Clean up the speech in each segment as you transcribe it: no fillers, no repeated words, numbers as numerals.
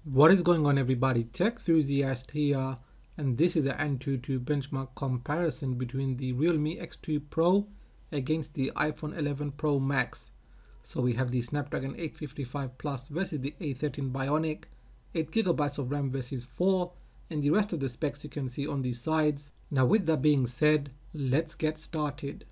What is going on, everybody? Techthusiast here, and this is an AnTuTu benchmark comparison between the Realme X2 Pro against the iPhone 11 Pro Max. So we have the Snapdragon 855 Plus versus the A13 Bionic, 8GB of RAM versus 4, and the rest of the specs you can see on the sides. Now with that being said, let's get started.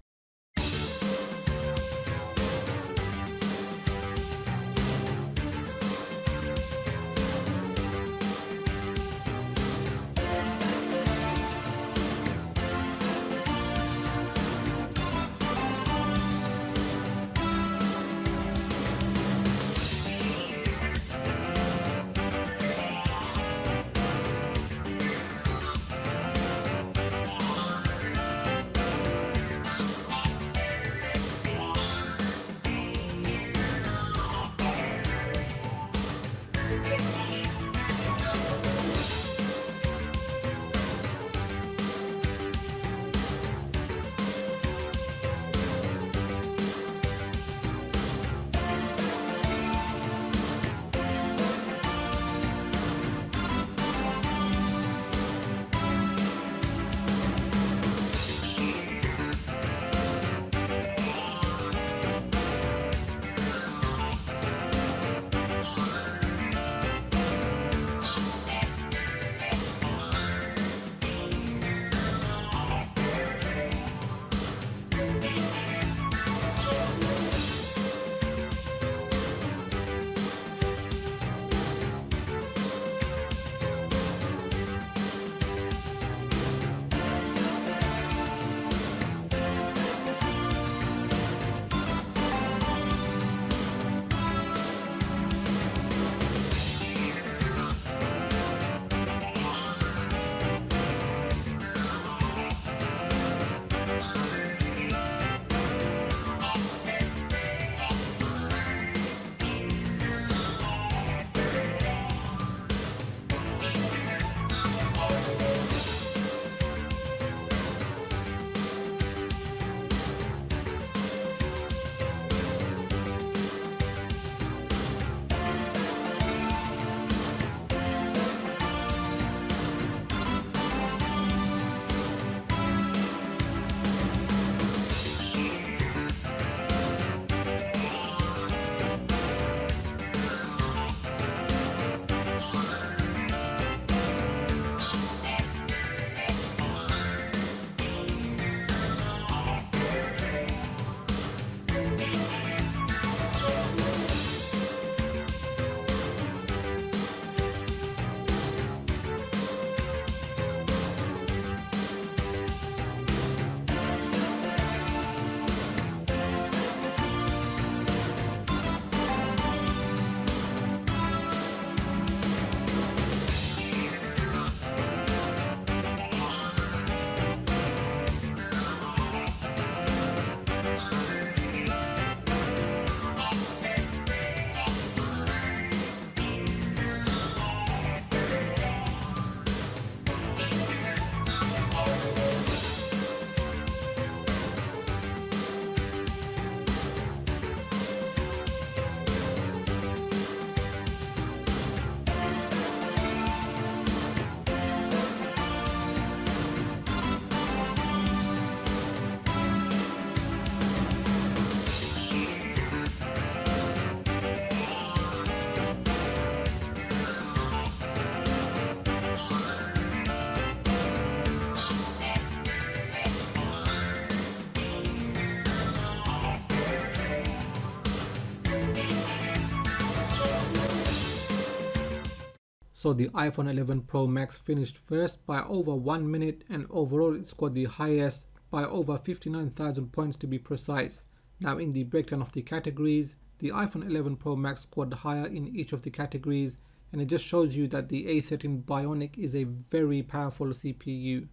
So the iPhone 11 Pro Max finished first by over 1 minute, and overall it scored the highest by over 59,000 points to be precise. Now in the breakdown of the categories, the iPhone 11 Pro Max scored higher in each of the categories, and it just shows you that the A13 Bionic is a very powerful CPU.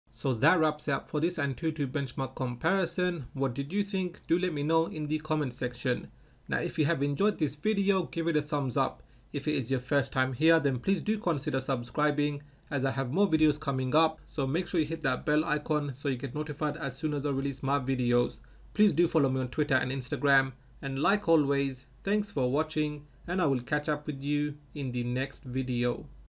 So that wraps it up for this AnTuTu benchmark comparison. What did you think? Do let me know in the comment section. Now if you have enjoyed this video, give it a thumbs up. If it is your first time here, then please do consider subscribing, as I have more videos coming up, so make sure you hit that bell icon so you get notified as soon as I release my videos. Please do follow me on Twitter and Instagram, and like always, thanks for watching and I will catch up with you in the next video.